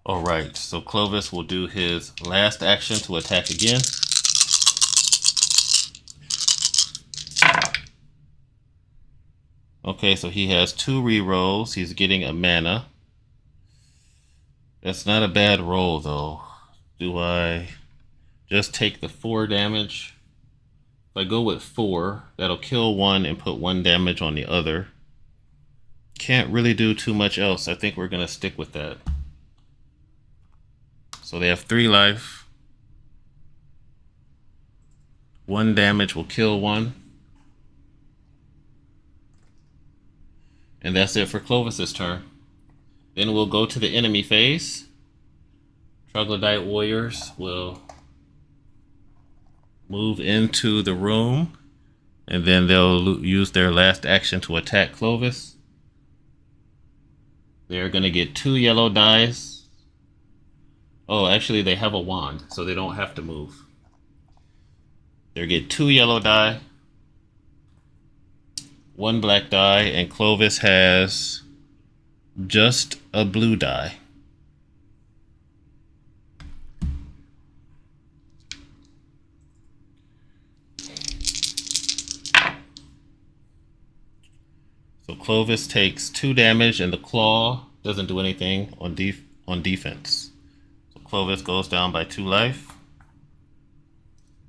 Alright, so Clovis will do his last action to attack again. Okay, so he has 2 rerolls. He's getting a mana. That's not a bad roll, though. Do I just take the 4 damage? If I go with 4, that'll kill one and put 1 damage on the other. Can't really do too much else. I think we're going to stick with that. So they have 3 life. 1 damage will kill one. And that's it for Clovis's turn. Then we'll go to the enemy phase. Troglodyte warriors will move into the room, and then they'll use their last action to attack Clovis. They're going to get 2 yellow dice. Oh, actually they have a wand, so they don't have to move. They'll get 2 yellow die, 1 black die, and Clovis has just a blue die. So Clovis takes 2 damage, and the claw doesn't do anything on defense. So Clovis goes down by 2 life.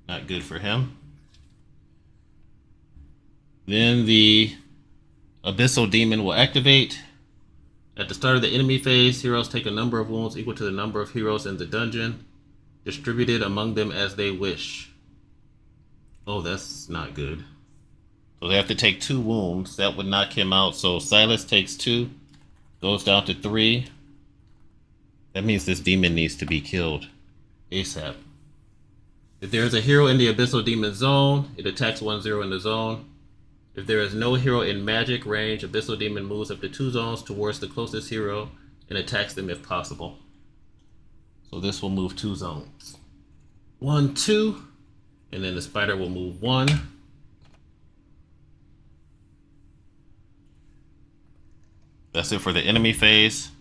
Not good for him. Then the Abyssal Demon will activate. At the start of the enemy phase, heroes take a number of wounds equal to the number of heroes in the dungeon, distributed among them as they wish. Oh, that's not good. So they have to take 2 wounds. That would knock him out. So Silas takes 2, goes down to 3. That means this demon needs to be killed ASAP. If there is a hero in the Abyssal Demon zone, it attacks 1/0 in the zone. If there is no hero in magic range, Abyssal Demon moves up to 2 zones towards the closest hero and attacks them if possible. So this will move 2 zones. 1, 2, and then the spider will move 1. That's it for the enemy phase.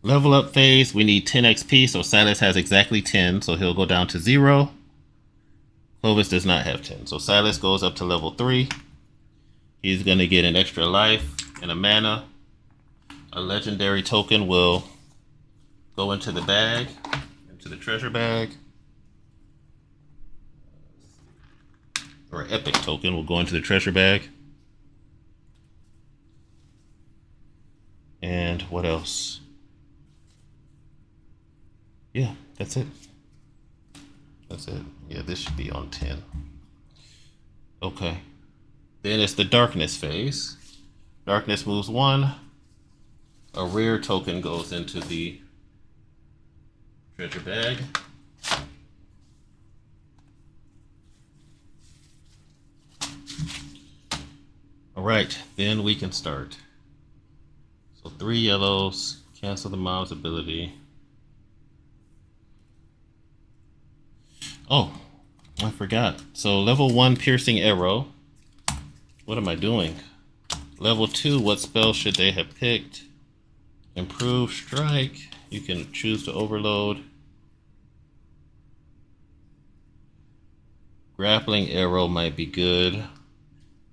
Level up phase, we need 10 XP, so Silas has exactly 10, so he'll go down to 0. Clovis does not have 10, so Silas goes up to level 3. He's going to get an extra life and a mana. A legendary token will go into the bag, into the treasure bag. Or an epic token will go into the treasure bag. And what else? Yeah, that's it. That's it. Yeah, this should be on 10. Okay. Then it's the darkness phase. Darkness moves 1. A rare token goes into the treasure bag. All right, then we can start. So 3 yellows, cancel the mom's ability. Oh, I forgot. So level 1 piercing arrow. What am I doing? Level 2, what spell should they have picked? Improve strike. You can choose to overload. Grappling arrow might be good.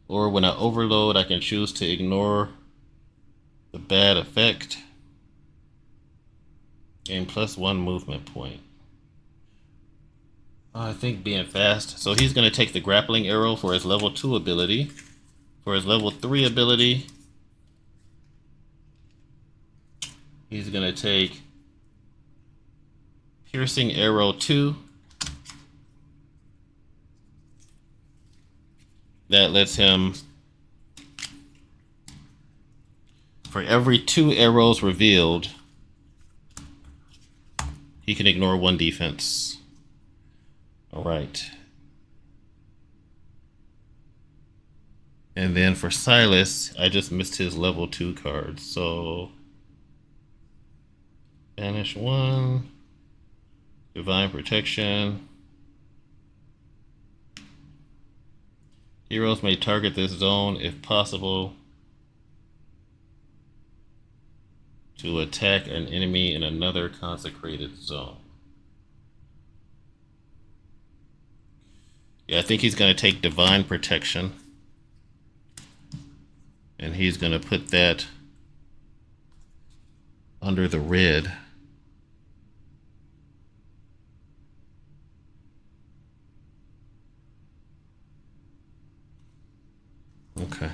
Or when I overload, I can choose to ignore the bad effect. Gain +1 movement point. I think being fast. So he's going to take the grappling arrow for his level 2 ability. For his level 3 ability, he's going to take piercing arrow 2. That lets him, for every 2 arrows revealed, he can ignore 1 defense. All right. And then for Silas, I just missed his level 2 card. So banish 1, divine protection. Heroes may target this zone if possible to attack an enemy in another consecrated zone. Yeah, I think he's going to take Divine Protection. And he's going to put that under the red. Okay.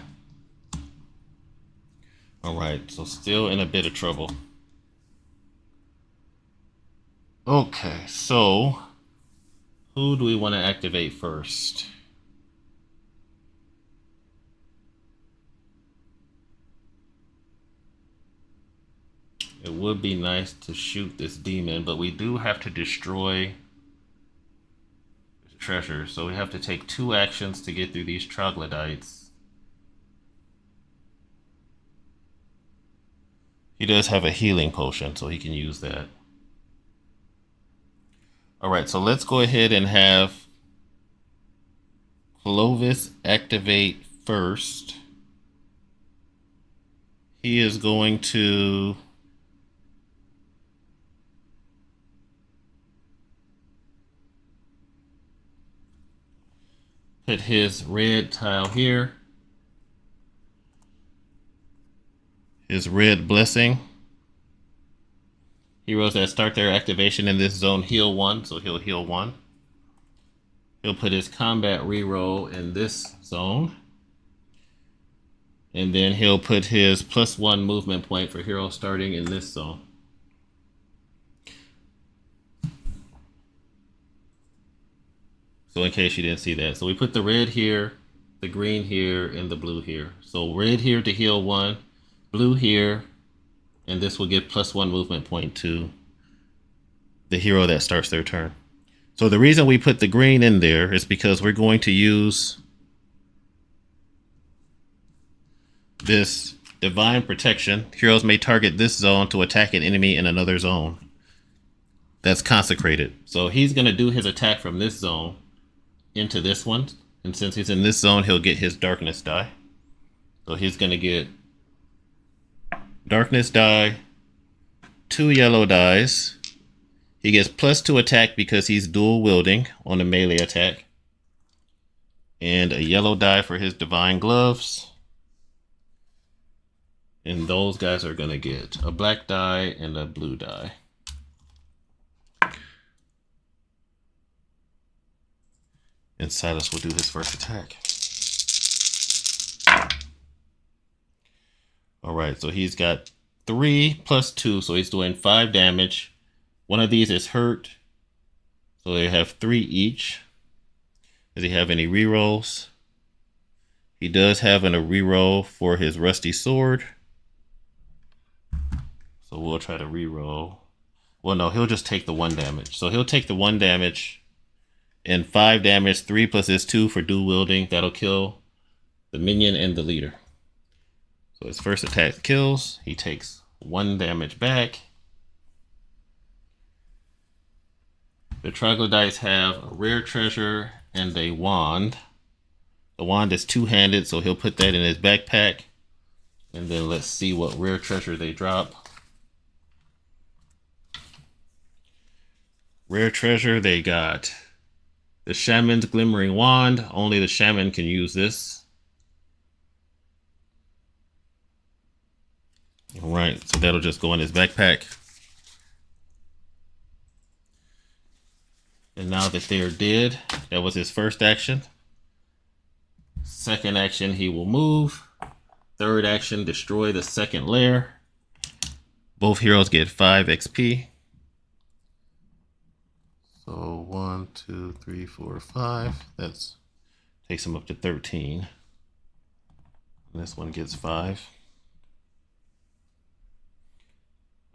All right, so still in a bit of trouble. Okay, so who do we want to activate first? It would be nice to shoot this demon, but we do have to destroy the treasure. So we have to take 2 actions to get through these troglodytes. He does have a healing potion, so he can use that. All right, so let's go ahead and have Clovis activate first. He is going to put his red tile here. His red blessing. Heroes that start their activation in this zone heal 1, so he'll heal 1. He'll put his combat reroll in this zone. And then he'll put his +1 movement point for heroes starting in this zone. So in case you didn't see that. So we put the red here, the green here, and the blue here. So red here to heal 1, blue here, and this will give +1 movement point to the hero that starts their turn. So the reason we put the green in there is because we're going to use this Divine Protection. Heroes may target this zone to attack an enemy in another zone that's consecrated. So he's going to do his attack from this zone into this one. And since he's in this zone, he'll get his darkness die. So he's going to get darkness die, 2 yellow dies. He gets +2 attack because he's dual wielding on a melee attack. And a yellow die for his divine gloves. And those guys are going to get a black die and a blue die. And Silas will do his first attack. All right, so he's got 3 + 2, so he's doing 5 damage. One of these is hurt, so they have 3 each. Does he have any rerolls? He does have a reroll for his rusty sword. So we'll try to reroll. Well, no, he'll just take the 1 damage. So he'll take the 1 damage and 5 damage, 3 + his 2 for dual wielding. That'll kill the minion and the leader. So his first attack kills. He takes 1 damage back. The troglodytes have a rare treasure and a wand. The wand is 2-handed, so he'll put that in his backpack. And then let's see what rare treasure they drop. Rare treasure, they got the shaman's glimmering wand. Only the shaman can use this. All right, so that'll just go in his backpack. And now that they're dead, that was his first action. Second action, he will move. Third action, destroy the second lair. Both heroes get 5 XP. So 1, 2, 3, 4, 5. That takes him up to 13. And this one gets 5.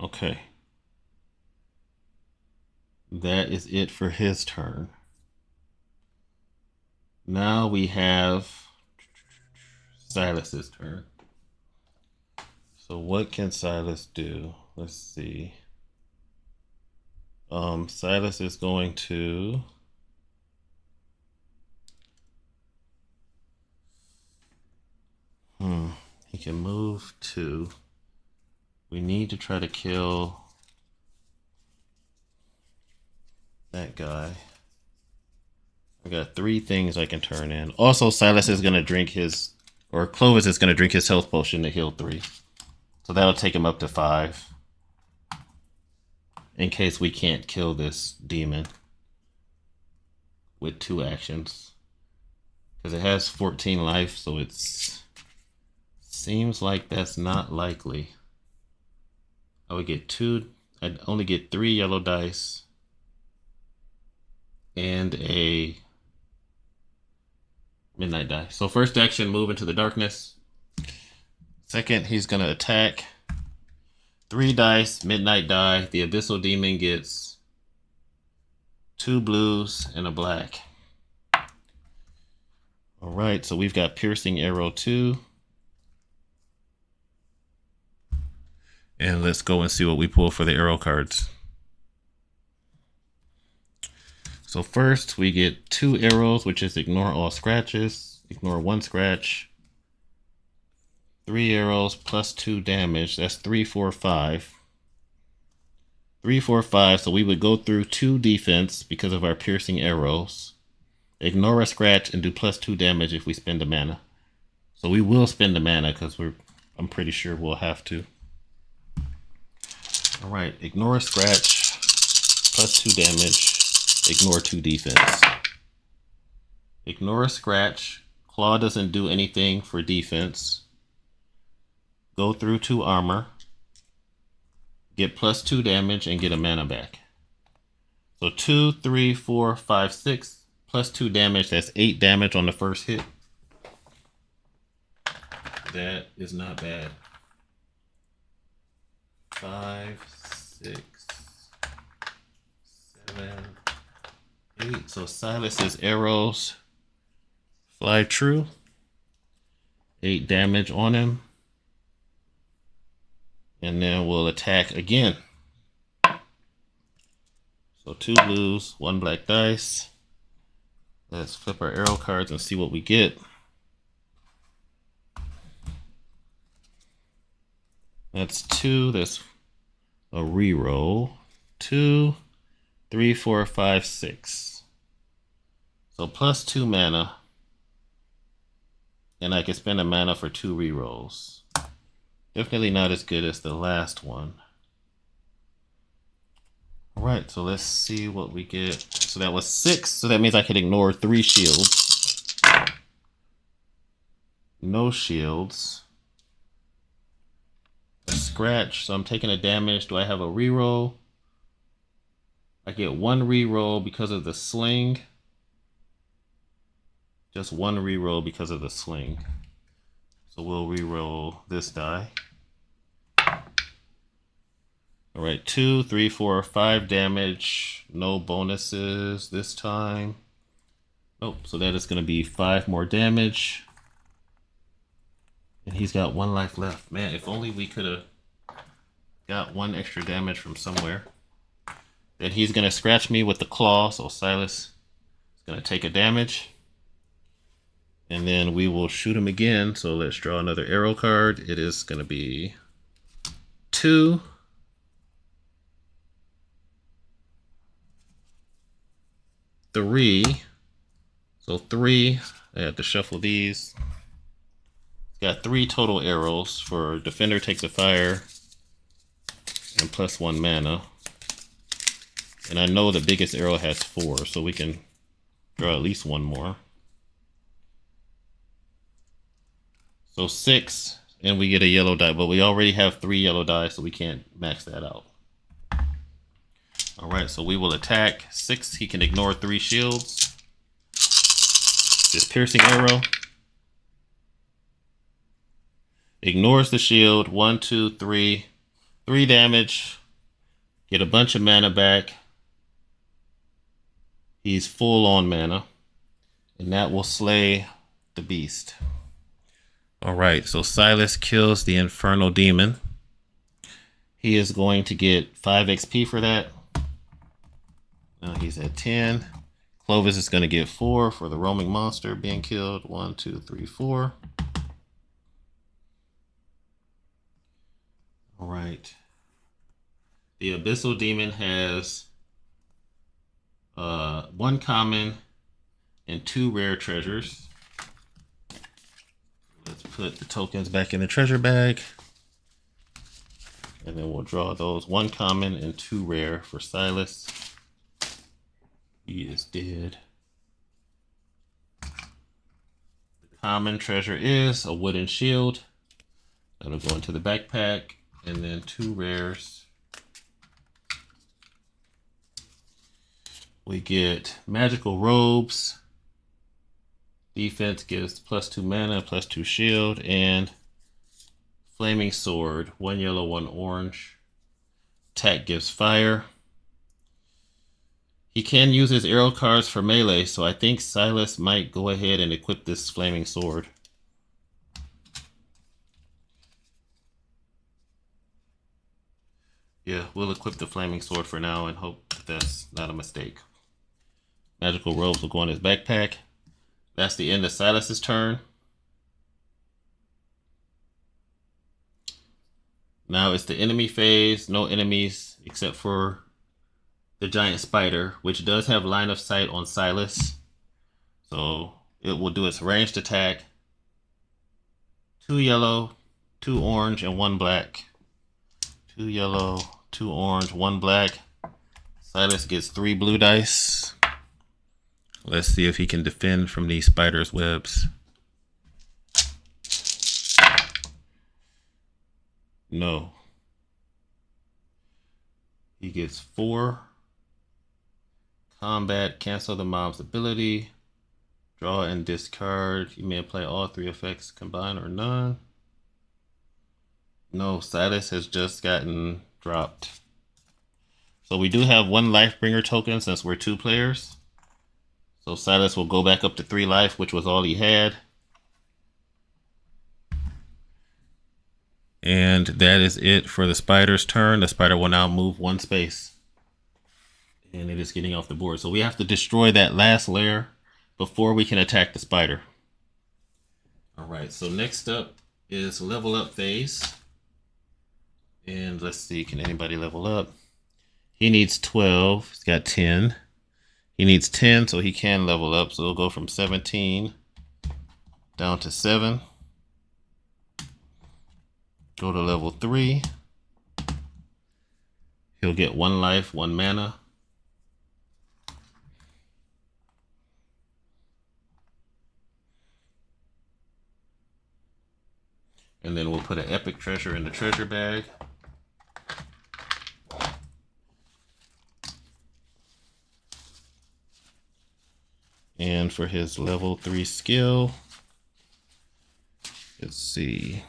Okay. That is it for his turn. Now we have Silas's turn. So what can Silas do? Let's see. Silas is going to he can move 2. We need to try to kill that guy. I got 3 things I can turn in. Also, Silas is going to drink his, or Clovis is going to drink his health potion to heal 3. So that'll take him up to 5. In case we can't kill this demon with 2 actions. Because it has 14 life, so it's seems like that's not likely. I would get 2, I'd only get 3 yellow dice and a midnight die. So first action, move into the darkness. Second, he's gonna attack. 3 dice, midnight die. The abyssal demon gets 2 blues and a black. All right, so we've got piercing arrow 2. And let's go and see what we pull for the arrow cards. So first we get 2 arrows, which is ignore all scratches, ignore 1 scratch. 3 arrows plus 2 damage. That's 3, 4, 5. 3, 4, 5. So we would go through 2 defense because of our piercing arrows. Ignore a scratch and do plus 2 damage if we spend a mana. So we will spend the mana because I'm pretty sure we'll have to. All right, ignore a scratch, plus 2 damage, ignore 2 defense. Ignore a scratch, claw doesn't do anything for defense. Go through 2 armor, get plus 2 damage and get a mana back. So 2, 3, 4, 5, 6, plus 2 damage, that's 8 damage on the first hit. That is not bad. 5, 6, 7, 8. So Silas's arrows fly true. 8 damage on him. And then we'll attack again. So 2 blues, 1 black dice. Let's flip our arrow cards and see what we get. That's 2. That's a reroll. 2, 3, 4, 5, 6. So plus 2 mana. And I can spend a mana for 2 rerolls. Definitely not as good as the last one. Alright, so let's see what we get. So that was 6. So that means I can ignore 3 shields. No shields. A scratch, so I'm taking a damage. Do I have a reroll? I get 1 reroll because of the sling. Just 1 reroll because of the sling. So we'll reroll this die. All right, 2, 3, 4, 5 damage. No bonuses this time. Nope, so that is going to be 5 more damage. And he's got 1 life left. Man, if only we could have got 1 extra damage from somewhere. Then he's going to scratch me with the claw, so Silas is going to take a damage. And then we will shoot him again. So let's draw another arrow card. It is going to be 2. 3. So 3. I have to shuffle these. Got 3 total arrows for defender takes a fire and plus 1 mana. And I know the biggest arrow has 4, so we can draw at least 1 more. So 6, and we get a yellow die, but we already have 3 yellow die, so we can't max that out. All right, so we will attack 6. He can ignore 3 shields. This piercing arrow. Ignores the shield. 1, 2, 3. 3 damage. Get a bunch of mana back. He's full on mana. And that will slay the beast. Alright, so Silas kills the Infernal Demon. He is going to get 5 XP for that. Now he's at 10. Clovis is going to get 4 for the roaming monster being killed. 1, 2, 3, 4. Alright. The Abyssal Demon has 1 common and 2 rare treasures. Let's put the tokens back in the treasure bag. And then we'll draw those 1 common and 2 rare for Silas. He is dead. The common treasure is a wooden shield. That'll go into the backpack. And then 2 rares. We get magical robes. Defense gives +2 mana, +2 shield, and flaming sword, 1 yellow, 1 orange. Attack gives fire. He can use his arrow cards for melee, so I think Silas might go ahead and equip this flaming sword. Yeah, we'll equip the flaming sword for now and hope that that's not a mistake. Magical robes will go in his backpack. That's the end of Silas's turn. Now it's the enemy phase. No enemies except for the giant spider, which does have line of sight on Silas. So it will do its ranged attack. 2 yellow, 2 orange, and 1 black. 2 yellow, 2 orange, 1 black. Silas gets 3 blue dice. Let's see if he can defend from these spider's webs. No. He gets 4. Combat, cancel the mob's ability. Draw and discard. You may apply all 3 effects combined or none. No, Silas has just gotten dropped. So we do have 1 Lifebringer token since we're 2 players. So Silas will go back up to 3 life, which was all he had. And that is it for the spider's turn. The spider will now move 1 space. And it is getting off the board. So we have to destroy that last layer before we can attack the spider. All right, so next up is level up phase. And let's see, can anybody level up? He needs 12, he's got 10. He needs 10, so he can level up. So he'll go from 17 down to 7. Go to level 3. He'll get 1 life, 1 mana. And then we'll put an epic treasure in the treasure bag. And for his level 3 skill, let's see.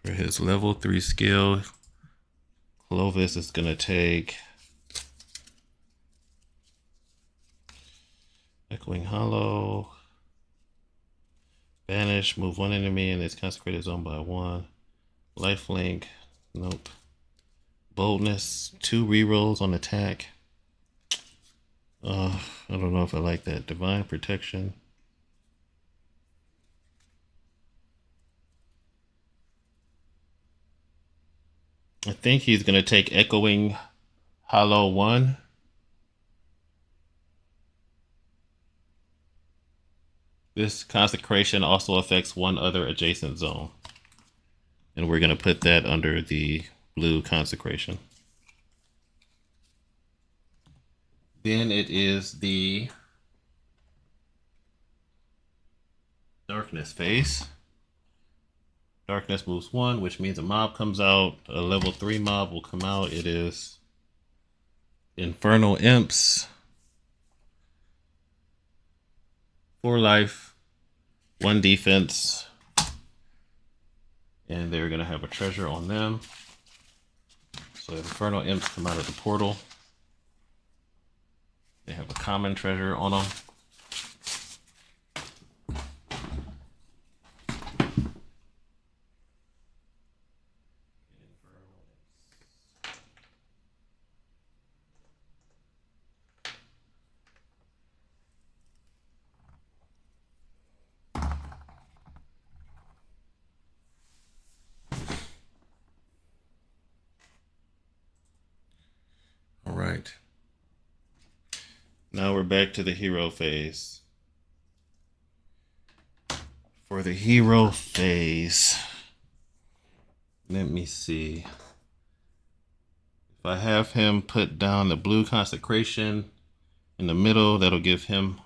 For his level 3 skill, Clovis is going to take Echoing Hollow, Banish, move 1 enemy in its consecrated zone by 1. Lifelink, nope. Boldness, 2 rerolls on attack. I don't know if I like that. Divine Protection. I think he's going to take Echoing Hollow 1. This consecration also affects 1 other adjacent zone. And we're going to put that under the blue consecration. Then it is the darkness phase. Darkness moves 1, which means a mob comes out. A level 3 mob will come out. It is Infernal Imps. 4 life, 1 defense. And they're going to have a treasure on them. So Infernal Imps come out of the portal. They have a common treasure on them. Now we're back to the hero phase. For the hero phase, let me see. If I have him put down the blue consecration in the middle, that'll give him,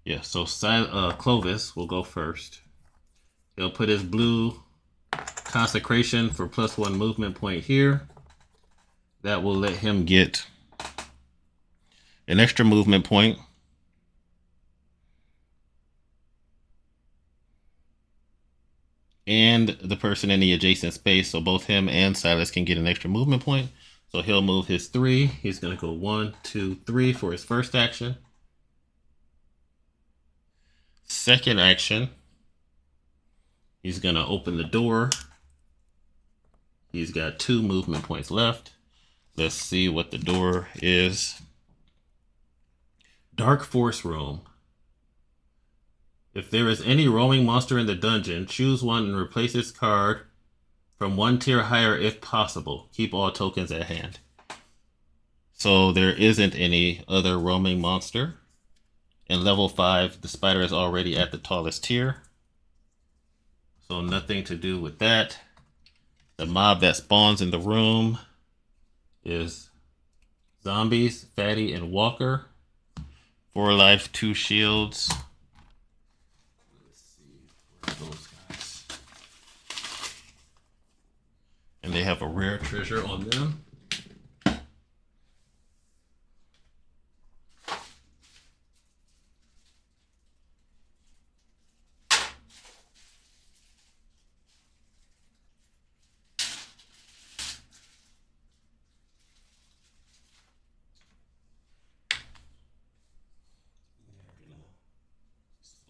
yeah, so Clovis will go first. He'll put his blue consecration for +1 movement point here. That will let him get an extra movement point. And the person in the adjacent space, so both him and Silas can get an extra movement point. So he'll move his 3. He's going to go 1, 2, 3 for his first action. Second action, he's going to open the door. He's got 2 movement points left. Let's see what the door is. Dark Force Room. If there is any roaming monster in the dungeon, choose one and replace its card from 1 tier higher if possible. Keep all tokens at hand. So there isn't any other roaming monster. In level 5, the spider is already at the tallest tier. So nothing to do with that. The mob that spawns in the room is zombies, Fatty, and Walker. 4 life, 2 shields. Let's see, where are those guys? And they have a rare treasure on them.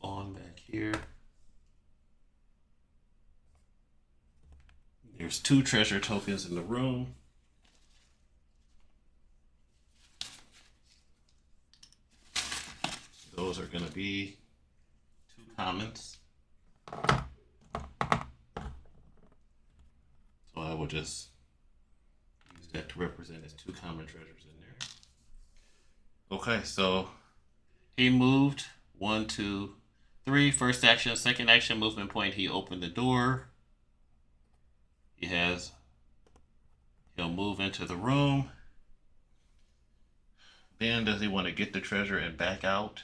On back here. There's 2 treasure tokens in the room. Those are going to be 2 commons. So I will just use that to represent as 2 common treasures in there. Okay, so he moved 1, 2, 3. First action, second action, movement point. He opened the door. He'll move into the room. Then does he want to get the treasure and back out?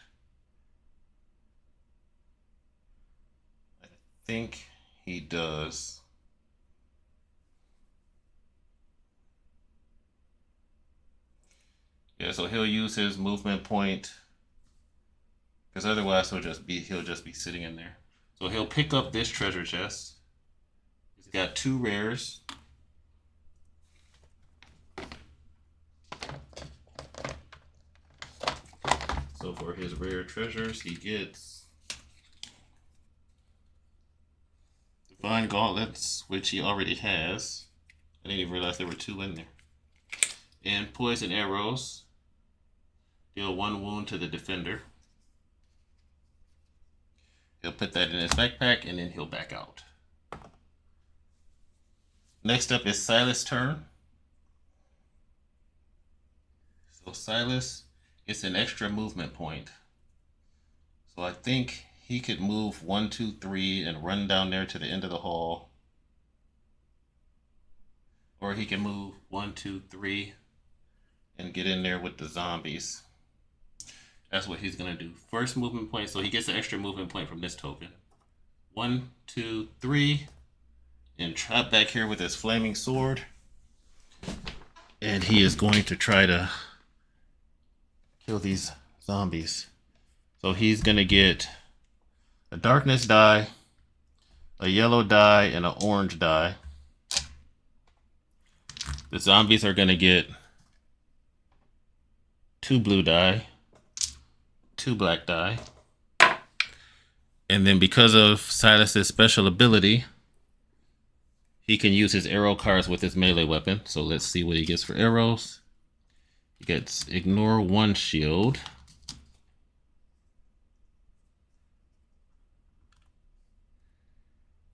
I think he does. Yeah, so he'll use his movement point, because otherwise he'll just be sitting in there. So he'll pick up this treasure chest. He's got 2 rares. So for his rare treasures, he gets Divine Gauntlets, which he already has. I didn't even realize there were 2 in there. And Poison Arrows. Deal 1 wound to the defender. He'll put that in his backpack and then he'll back out. Next up is Silas' turn. So Silas gets an extra movement point. So I think he could move 1, 2, 3 and run down there to the end of the hall. Or he can move 1, 2, 3 and get in there with the zombies. That's what he's going to do. First movement point, so he gets an extra movement point from this token. 1, 2, 3. And trap back here with his flaming sword. And he is going to try to kill these zombies. So he's going to get a darkness die, a yellow die, and an orange die. The zombies are going to get 2 blue die, 2 black die. And then because of Silas's special ability, he can use his arrow cards with his melee weapon. So let's see what he gets for arrows. He gets ignore 1 shield.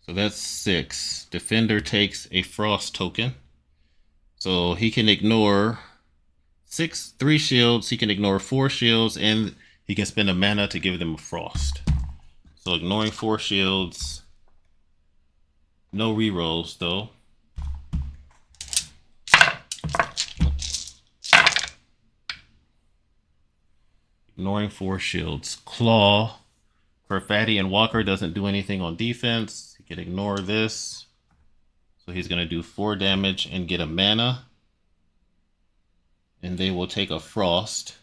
So that's 6. Defender takes a frost token. So he can ignore 3 shields. He can ignore 4 shields, and he can spend a mana to give them a frost. So ignoring 4 shields. No rerolls though. Ignoring 4 shields. Claw for Fatty and Walker doesn't do anything on defense. He can ignore this. So he's going to do 4 damage and get a mana. And they will take a frost.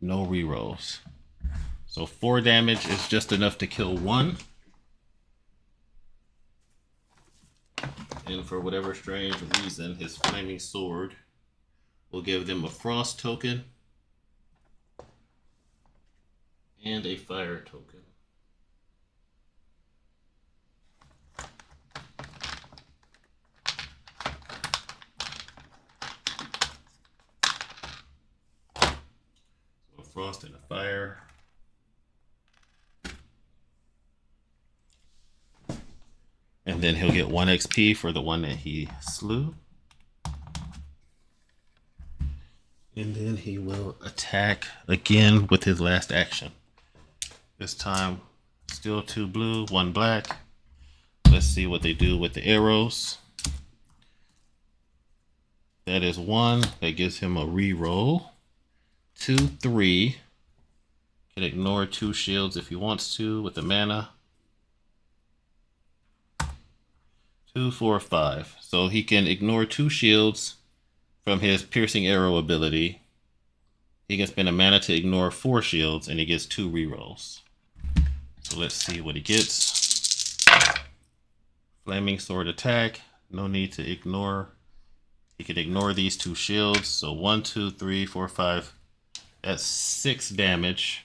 No rerolls. So 4 damage is just enough to kill 1. And for whatever strange reason, his flaming sword will give them a frost token and a fire token. So a frost and a fire. And then he'll get 1 XP for the one that he slew. And then he will attack again with his last action. This time, still 2 blue, 1 black. Let's see what they do with the arrows. That is 1. That gives him a reroll. 2, 3. Can ignore 2 shields if he wants to with the mana. 2, 4, 5. So he can ignore 2 shields from his piercing arrow ability. He can spend a mana to ignore 4 shields, and he gets 2 rerolls. So let's see what he gets. Flaming sword attack. No need to ignore. He can ignore these 2 shields. So 1, 2, 3, 4, 5. That's 6 damage.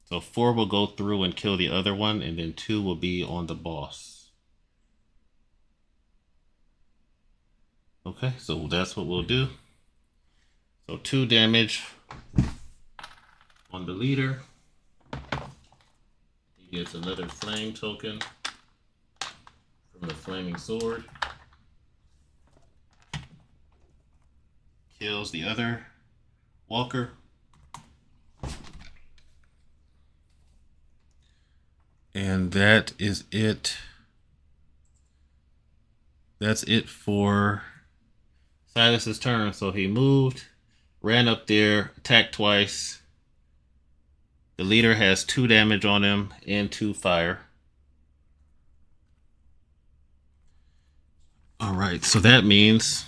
So 4 will go through and kill the other one, and then 2 will be on the boss. Okay, so that's what we'll do. So 2 damage on the leader. He gets another flame token from the flaming sword. Kills the other walker. And that is it. That's it for Silas's turn. So he moved, ran up there, attacked twice. The leader has 2 damage on him and 2 fire. All right, so that means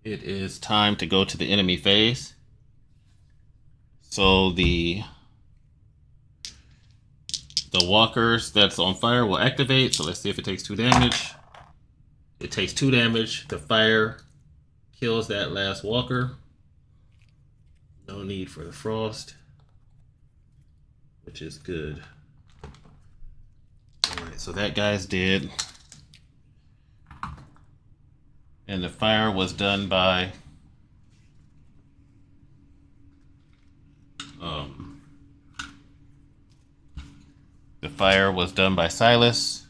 it is time to go to the enemy phase. So the walkers that's on fire will activate. So let's see if it takes 2 damage. It takes 2 damage. The fire kills that last walker. No need for the frost, which is good. All right, so that guy's dead. And the fire was done by Silas.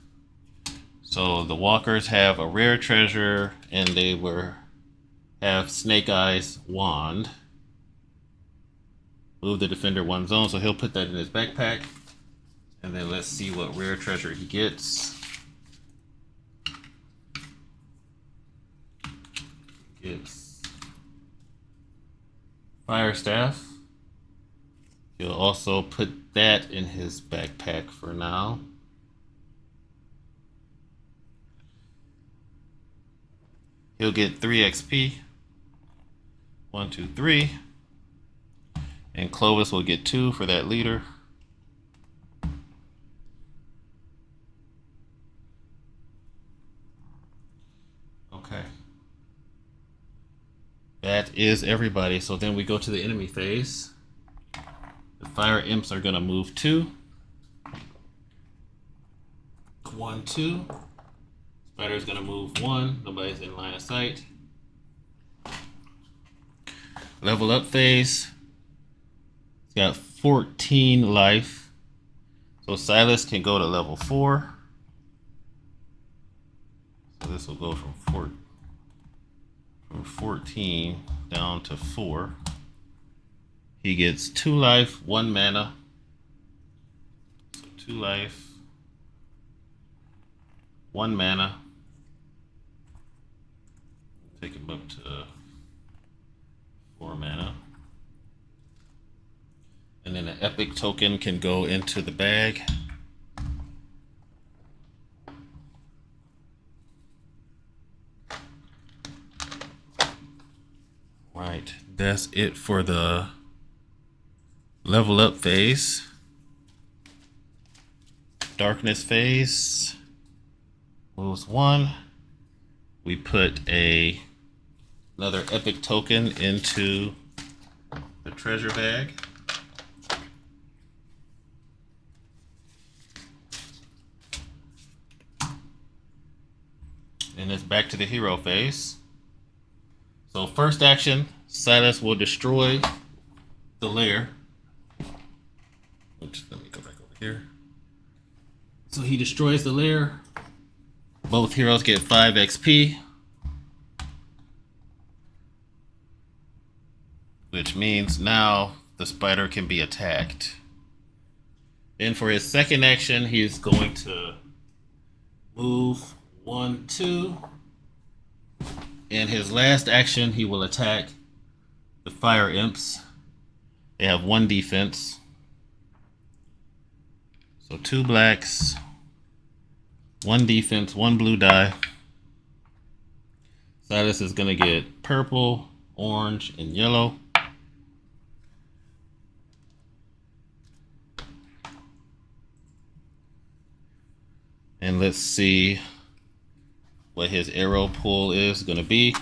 So the walkers have a rare treasure, and they have Snake Eyes wand. Move the defender 1 zone, so he'll put that in his backpack. And then let's see what rare treasure he gets. He gets Fire Staff. He'll also put that in his backpack for now. He'll get 3 XP. 1, 2, 3. And Clovis will get 2 for that leader. Okay. That is everybody. So then we go to the enemy phase. The fire imps are going to move 2. 1, 2. Spider's going to move 1. Nobody's in line of sight. Level up phase. It's got 14 life. So Silas can go to level 4. So Silas will go from 14 down to 4. He gets 2 life, 1 mana. So 2 life, 1 mana. Take him up to 4 mana. And then an epic token can go into the bag. Right, that's it for the level up phase. Darkness phase moves 1. We put another epic token into the treasure bag. And it's back to the hero phase. So first action, Silas will destroy the lair. Oops, let me go back over here. So he destroys the lair. Both heroes get 5 XP. Which means now the spider can be attacked. Then for his second action, he's going to move 1, 2. In his last action, he will attack the fire imps. They have 1 defense. So 2 blacks, 1 defense, 1 blue die. Silas is going to get purple, orange, and yellow. And let's see what his arrow pull is going to be.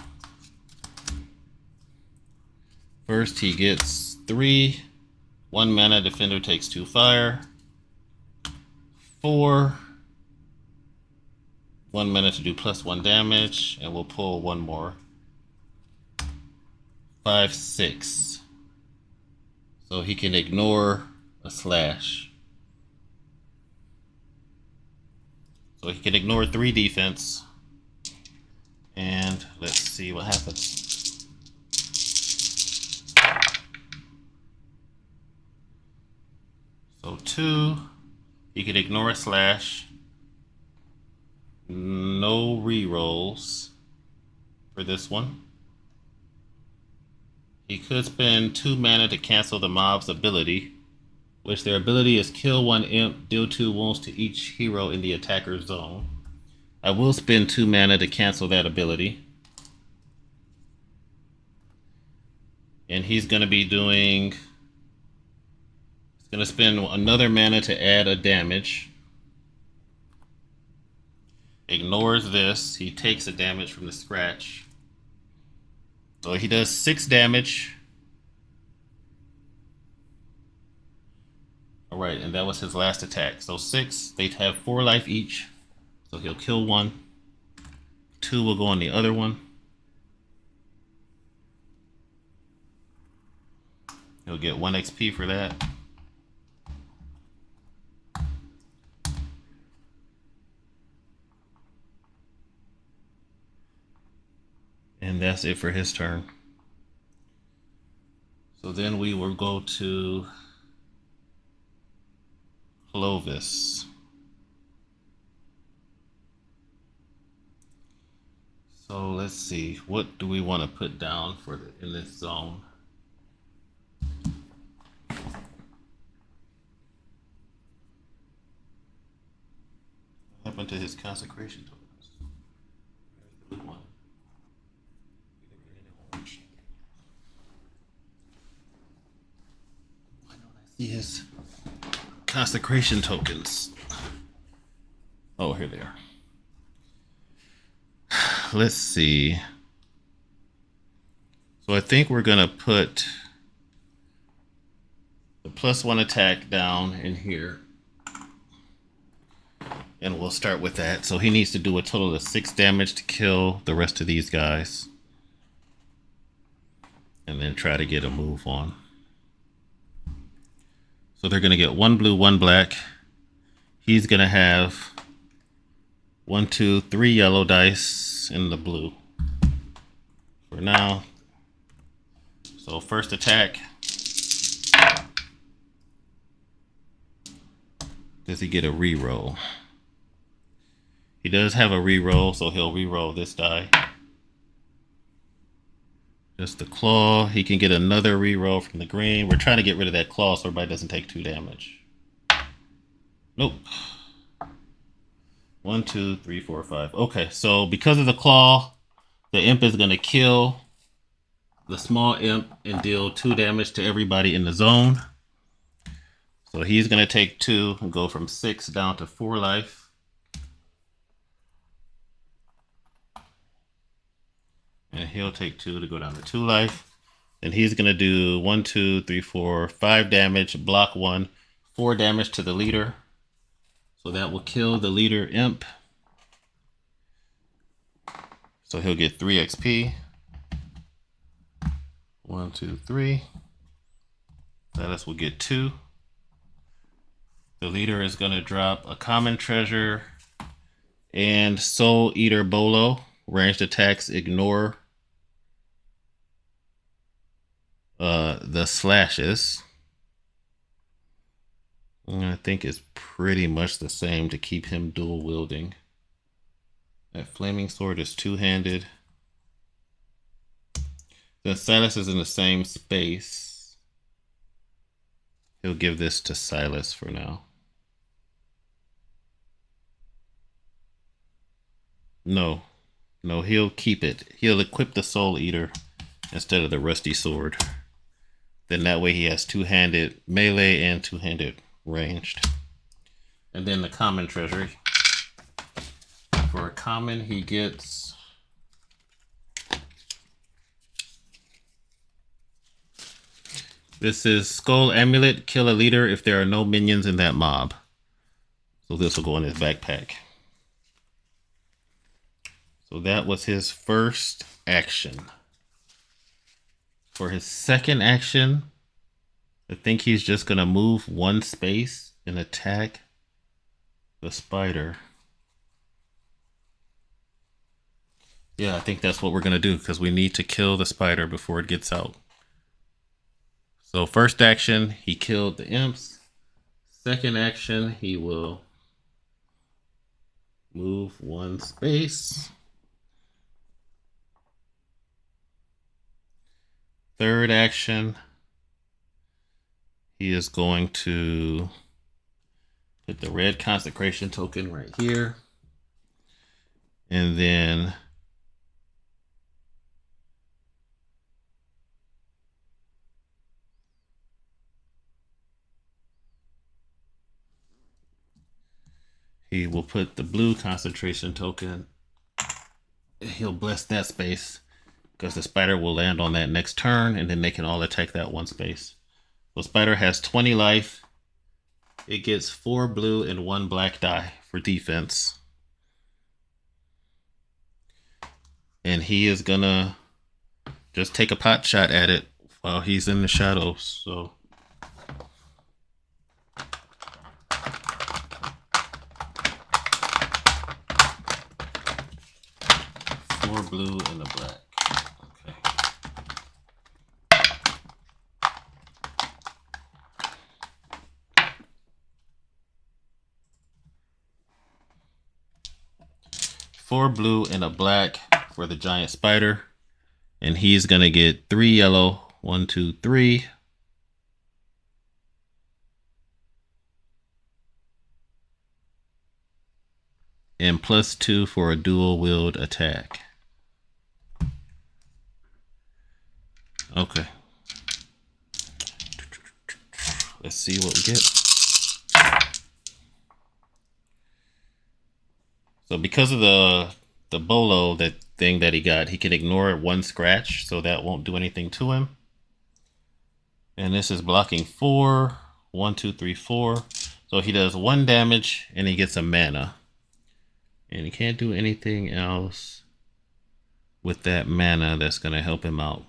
First, he gets 3. 1 mana, defender takes 2 fire. 4. 1 mana to do +1 damage, and we'll pull 1 more. 5, 6. So he can ignore a slash. So he can ignore 3 defense. And let's see what happens. So 2, he can ignore a slash. No rerolls for this one. He could spend 2 mana to cancel the mob's ability, which their ability is kill 1 imp, deal 2 wounds to each hero in the attacker's zone. I will spend 2 mana to cancel that ability. And he's going to be doing... He's going to spend another mana to add a damage. Ignores this. He takes a damage from the scratch. So he does 6 damage. Alright, and that was his last attack. So 6, they have 4 life each. So he'll kill 1. 2 will go on the other one. He'll get 1 XP for that. And that's it for his turn. So then we will go to Clovis. So let's see, what do we want to put down for in this zone? What happened to his consecration tokens? Where's the blue one? Why don't I see his consecration tokens? Oh, here they are. Let's see. So I think we're going to put the +1 attack down in here. And we'll start with that. So he needs to do a total of 6 damage to kill the rest of these guys. And then try to get a move on. So they're going to get 1 blue, 1 black. He's going to have 1, 2, 3 yellow dice in the blue for now. So first attack. Does he get a reroll? He does have a reroll, so he'll reroll this die. Just the claw. He can get another reroll from the green. We're trying to get rid of that claw so everybody doesn't take 2 damage. Nope. 1, 2, 3, 4, 5. Okay, so because of the claw, the imp is going to kill the small imp and deal 2 damage to everybody in the zone. So he's going to take 2 and go from 6 down to 4 life. And he'll take 2 to go down to 2 life. And he's going to do 1, 2, 3, 4, 5 damage, block 1, 4 damage to the leader. So that will kill the leader imp. So he'll get 3 XP. 1, 2, 3. Silas will get 2. The leader is going to drop a common treasure and Soul Eater Bolo. Ranged attacks ignore the slashes. And I think it's pretty much the same to keep him dual wielding. That flaming sword is 2-handed. Since Silas is in the same space, he'll give this to Silas for now. No, he'll keep it. He'll equip the Soul Eater instead of the rusty sword. Then that way he has 2-handed melee and 2-handed ranged. And then the common treasure. For a common, he gets this is Skull Amulet. Kill a leader if there are no minions in that mob. So this will go in his backpack. So that was his first action. For his second action, I think he's just going to move 1 space and attack the spider. Yeah, I think that's what we're going to do because we need to kill the spider before it gets out. So first action, he killed the imps. Second action, he will move 1 space. Third action, he is going to put the red consecration token right here. And then he will put the blue concentration token. He'll bless that space because the spider will land on that next turn and then they can all attack that 1 space. So spider has 20 life. It gets 4 blue and 1 black die for defense. And he is gonna just take a pot shot at it while he's in the shadows. So blue and a black. Okay. Four blue and a black for the giant spider. And he's gonna get 3 yellow. 1, 2, 3. And +2 for a dual wield attack. Okay. Let's see what we get. So because of the bolo, that thing that he got, he can ignore 1 scratch, so that won't do anything to him. And this is blocking 4. 1, 2, 3, 4. So he does 1 damage and he gets a mana. And he can't do anything else with that mana that's going to help him out.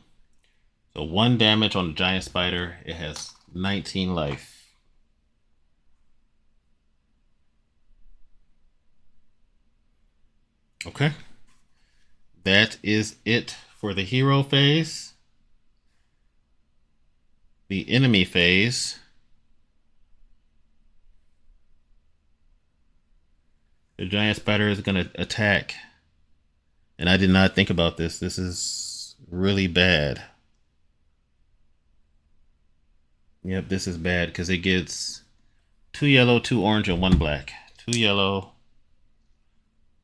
So 1 damage on the giant spider. It has 19 life. Okay. That is it for the hero phase. The enemy phase. The giant spider is going to attack. And I did not think about this. This is really bad. Yep, this is bad because it gets 2 yellow, 2 orange, and 1 black. 2 yellow,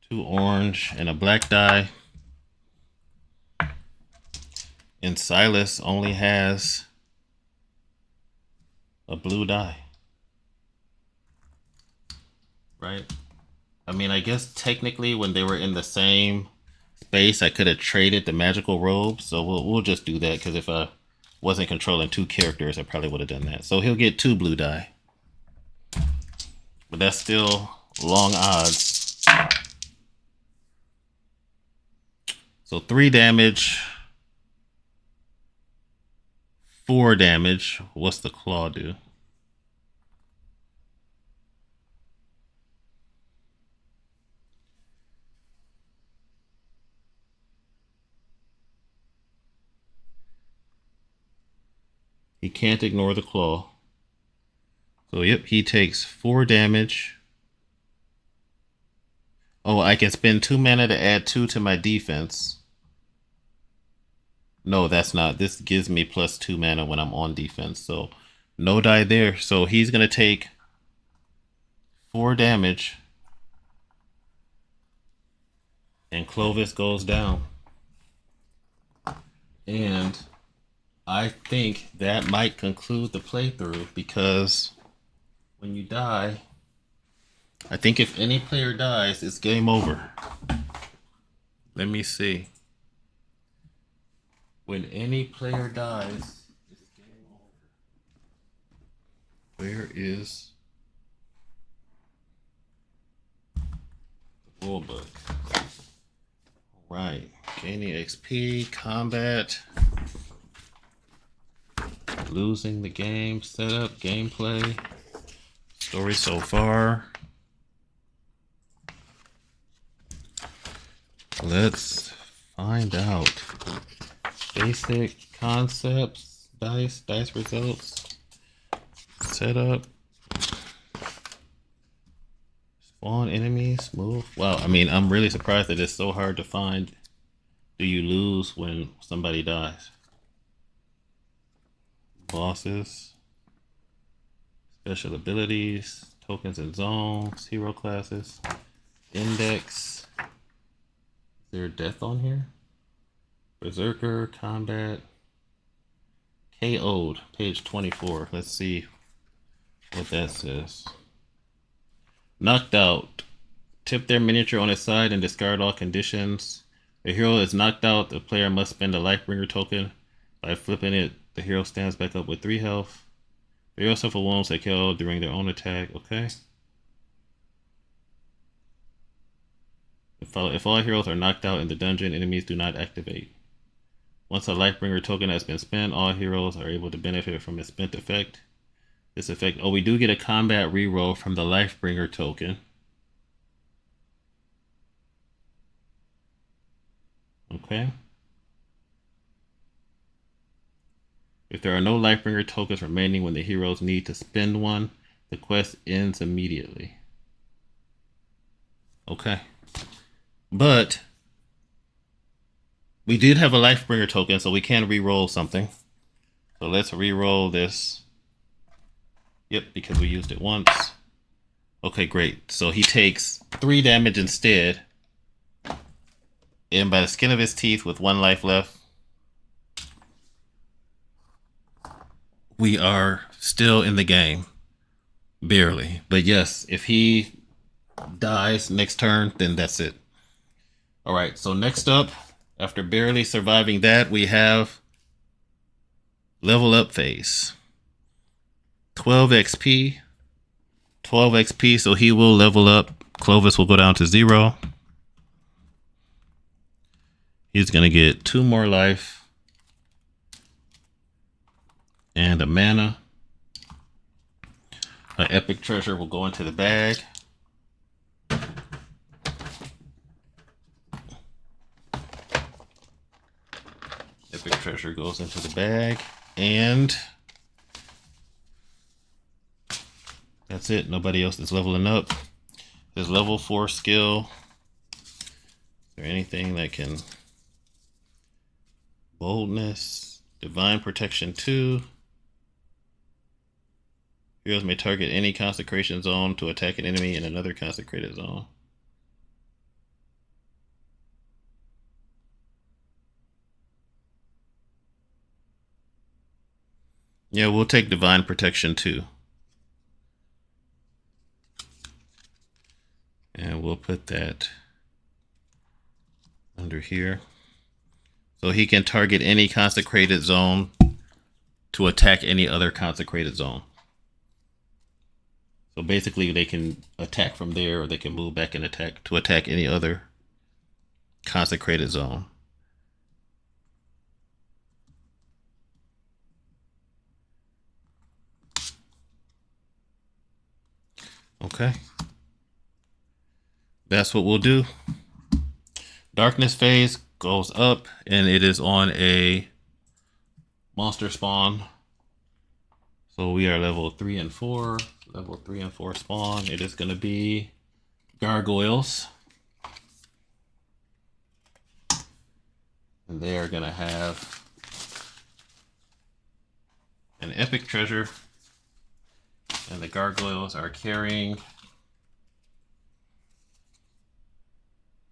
2 orange, and a black die. And Silas only has a blue die. Right? I mean, I guess technically when they were in the same space, I could have traded the magical robe. So we'll just do that because if I wasn't controlling 2 characters, I probably would have done that. So he'll get 2 blue die. But that's still long odds. So 3 damage. 4 damage. What's the claw do? He can't ignore the claw. So yep, he takes 4 damage. Oh, I can spend 2 mana to add 2 to my defense. No, that's not. This gives me plus 2 mana when I'm on defense. So no die there. So he's going to take 4 damage. And Clovis goes down. And I think that might conclude the playthrough because when you die, I think if any player dies, it's game over. Let me see. When any player dies, it's game over. Where is the rule book? All right. Gaining XP, combat, losing the game, setup, gameplay, story so far. Let's find out. Basic concepts, dice results, setup, spawn enemies, move. Wow, I mean, I'm really surprised that it's so hard to find. Do you lose when somebody dies? Bosses, special abilities, tokens and zones, hero classes, index. Is there death on here? Berserker, combat, KO'd, page 24. Let's see what that says. Knocked out. Tip their miniature on its side and discard all conditions. The hero is knocked out. The player must spend a Lifebringer token. By flipping it, the hero stands back up with 3 health. The hero suffer wounds they kill during their own attack. Okay. If all heroes are knocked out in the dungeon, enemies do not activate. Once a Lifebringer token has been spent, all heroes are able to benefit from its spent effect. This effect, we do get a combat reroll from the Lifebringer token. Okay. If there are no Lifebringer tokens remaining when the heroes need to spend one, the quest ends immediately. Okay. But we did have a Lifebringer token, so we can re-roll something. So let's re-roll this. Yep, because we used it once. Okay, great. So he takes 3 damage instead. And by the skin of his teeth with 1 life left, we are still in the game. Barely. But yes, if he dies next turn, then that's it. Alright, so next up, after barely surviving that, we have level up phase. 12 XP. 12 XP, so he will level up. Clovis will go down to 0. He's going to get 2 more life. And a mana. An epic treasure will go into the bag. epic treasure goes into the bag, and that's it. Nobody else is leveling up. His level 4 skill. Is there anything that can... Boldness, Divine Protection 2. Heroes may target any consecration zone to attack an enemy in another consecrated zone. Yeah, we'll take Divine Protection 2. And we'll put that under here. So he can target any consecrated zone to attack any other consecrated zone. So basically they can attack from there, or they can move back and attack to attack any other consecrated zone. Okay. That's what we'll do. Darkness phase goes up, and it is on a monster spawn. So we are level 3 and 4. Level 3 and 4 spawn. It is going to be gargoyles. And they are going to have an epic treasure. And the gargoyles are carrying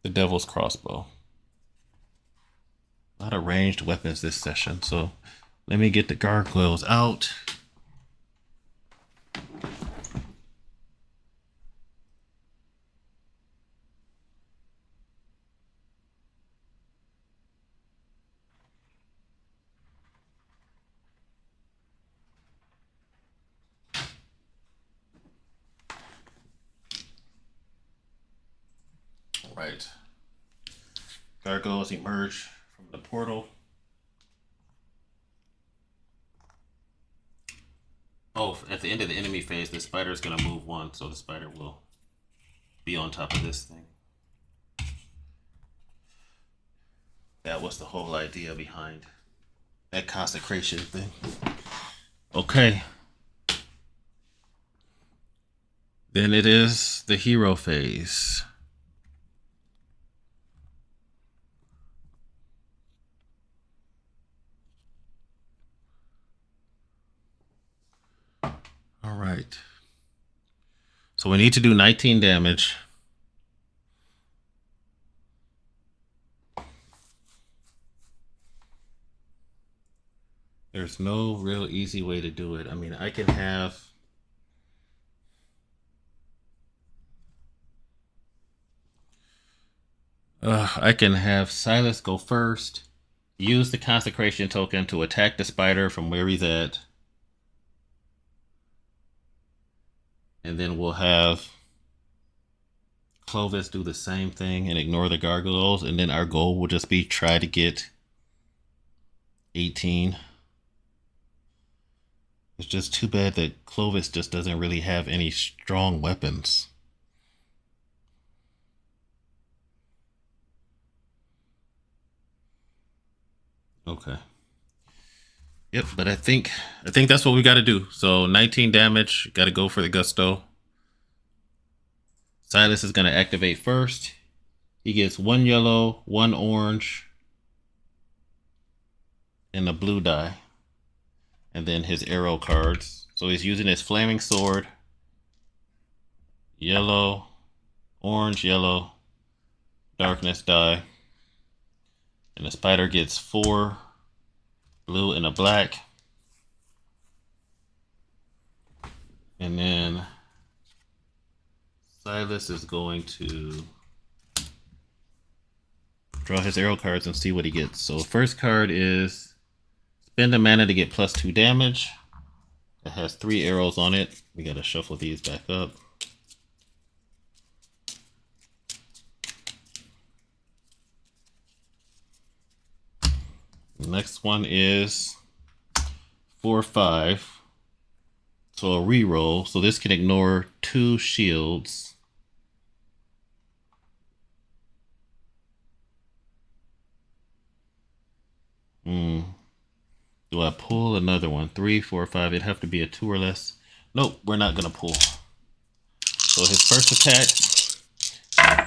the devil's crossbow. A lot of ranged weapons this session. So let me get the gargoyles out. Right. Gargoyles emerge from the portal. Oh, at the end of the enemy phase, the spider is going to move 1, so the spider will be on top of this thing. That was the whole idea behind that consecration thing. Okay. Then it is the hero phase. All right. So we need to do 19 damage. There's no real easy way to do it. I mean, I can have... I can have Silas go first, use the consecration token to attack the spider from where he's at. And then we'll have Clovis do the same thing and ignore the gargoyles. And then our goal will just be try to get 18. It's just too bad that Clovis just doesn't really have any strong weapons. Okay. Yep, but I think that's what we got to do. So 19 damage, got to go for the gusto. Silas is going to activate first. He gets 1 yellow, 1 orange, and a blue die. And then his arrow cards. So he's using his flaming sword. Yellow, orange, yellow, darkness die. And the spider gets 4 blue and a black. And then Silas is going to draw his arrow cards and see what he gets. So first card is spend a mana to get +2 damage. It has 3 arrows on it. We gotta shuffle these back up. The next one is 4/5. So a reroll. So this can ignore 2 shields. Do I pull another one? 3, 4, 5. It'd have to be a 2 or less. Nope, we're not gonna pull. So his first attack,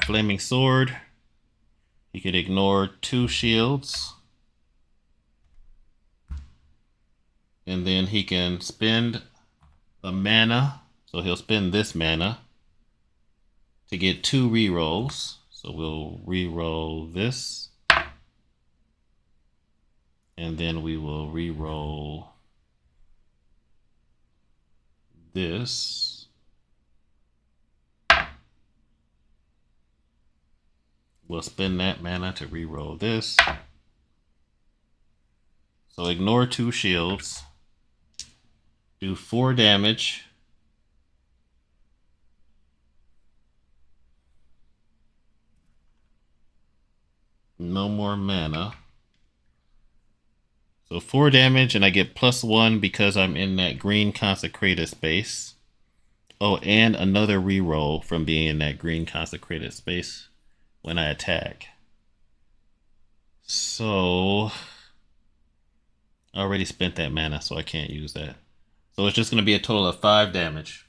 Flaming Sword. He could ignore 2 shields. And then he can spend a mana. So he'll spend this mana to get 2 rerolls. So we'll reroll this. And then we will reroll this. We'll spend that mana to reroll this. So ignore 2 shields. Do 4 damage. No more mana. So 4 damage, and I get +1 because I'm in that green consecrated space. Oh, and another reroll from being in that green consecrated space when I attack. So I already spent that mana, so I can't use that. So it's just going to be a total of 5 damage.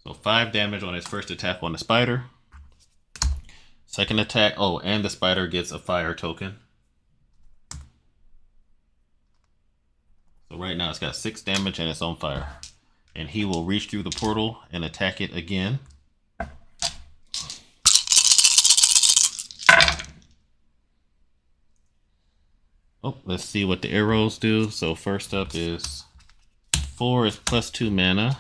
So 5 damage on his first attack on the spider. Second attack, oh, and the spider gets a fire token. So right now it's got 6 damage and it's on fire. And he will reach through the portal and attack it again. Oh, let's see what the arrows do. So first up is 4 is +2 mana.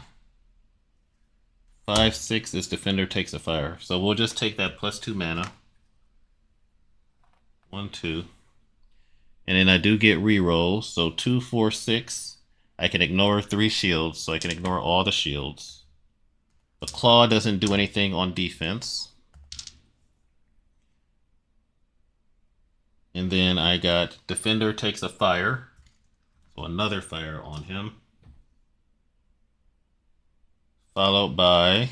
5, 6 is defender takes a fire. So we'll just take that +2 mana. 1, 2. And then I do get rerolls. So 2, 4, 6. I can ignore 3 shields, so I can ignore all the shields. The claw doesn't do anything on defense. And then I got defender takes a fire. So another fire on him. Followed by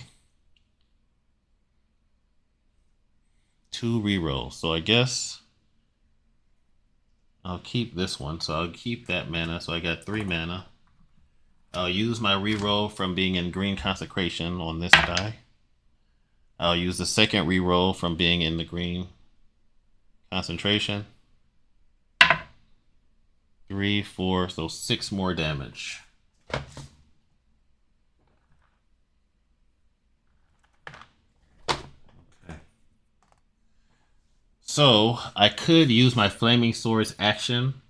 2 rerolls. So I guess I'll keep this one. So I'll keep that mana. So I got 3 mana. I'll use my reroll from being in green consecration on this die. I'll use the second reroll from being in the green concentration. 3, 4, so 6 more damage. Okay. So I could use my Flaming Sword's action.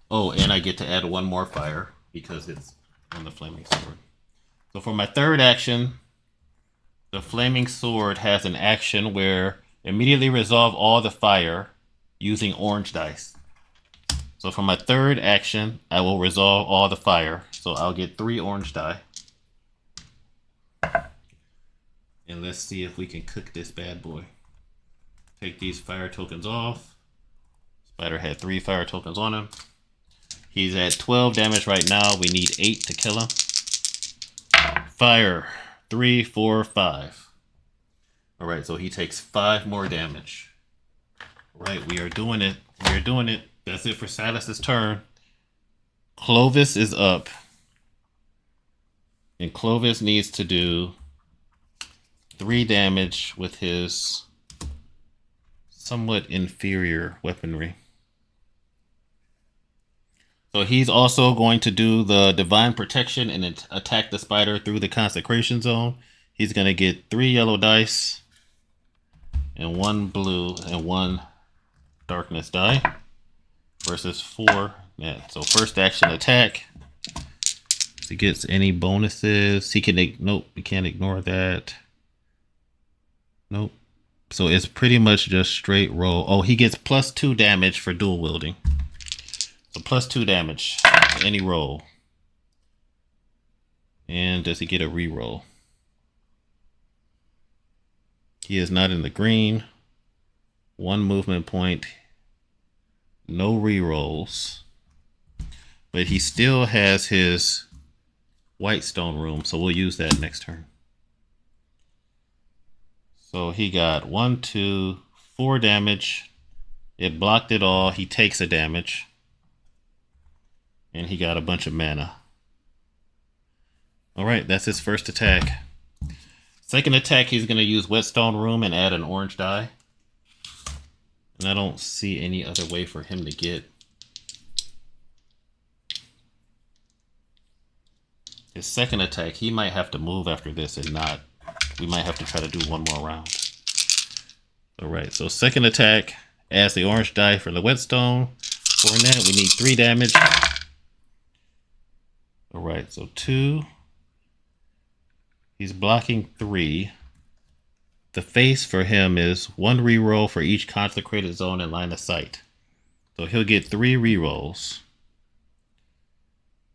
Oh, and I get to add 1 more fire because it's on the Flaming Sword. So for my third action, the Flaming Sword has an action where immediately resolve all the fire using orange dice. So for my third action, I will resolve all the fire. So I'll get 3 orange die. And let's see if we can cook this bad boy. Take these fire tokens off. Spider had 3 fire tokens on him. He's at 12 damage right now. We need 8 to kill him. Fire. 3, 4, 5. All right, so he takes 5 more damage. All right, we are doing it. We are doing it. That's it for Silas's turn. Clovis is up. And Clovis needs to do 3 damage with his somewhat inferior weaponry. So he's also going to do the Divine Protection and attack the spider through the Consecration Zone. He's going to get 3 yellow dice and 1 blue and 1 darkness die versus 4. Yeah, so first action attack. If he gets any bonuses, he can nope, he can't ignore that. Nope. So it's pretty much just straight roll. Oh, he gets +2 damage for dual wielding. So +2 damage to any roll. And does he get a reroll? He is not in the green. 1 movement point. No rerolls. But he still has his white stone room, so we'll use that next turn. So he got 1, 2, 4 damage It blocked it all. He takes a damage. And he got a bunch of mana. Alright, that's his first attack. Second attack, he's going to use Whetstone Room and add an orange die. And I don't see any other way for him to get his second attack. He might have to move after this and not. We might have to try to do one more round. Alright, so second attack adds the orange die for the Whetstone. For that, we need 3 damage. Alright, so 2. He's blocking 3. The face for him is 1 reroll for each consecrated zone and line of sight. So he'll get 3 rerolls.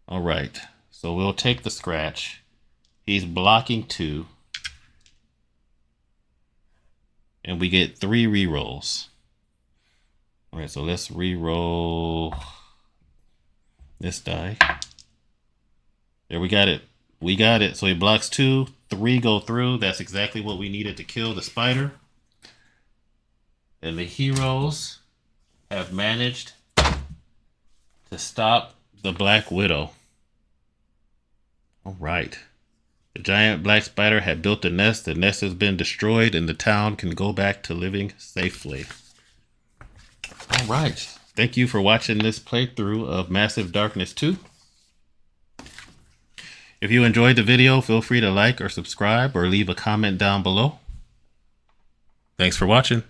Alright, so we'll take the scratch. He's blocking 2. And we get 3 rerolls. Alright, so let's reroll this die. There, we got it. We got it. So he blocks 2, 3 go through. That's exactly what we needed to kill the spider. And the heroes have managed to stop the Black Widow. All right. The giant black spider had built a nest. The nest has been destroyed and the town can go back to living safely. All right. Thank you for watching this playthrough of Massive Darkness 2. If you enjoyed the video, feel free to like or subscribe or leave a comment down below. Thanks for watching.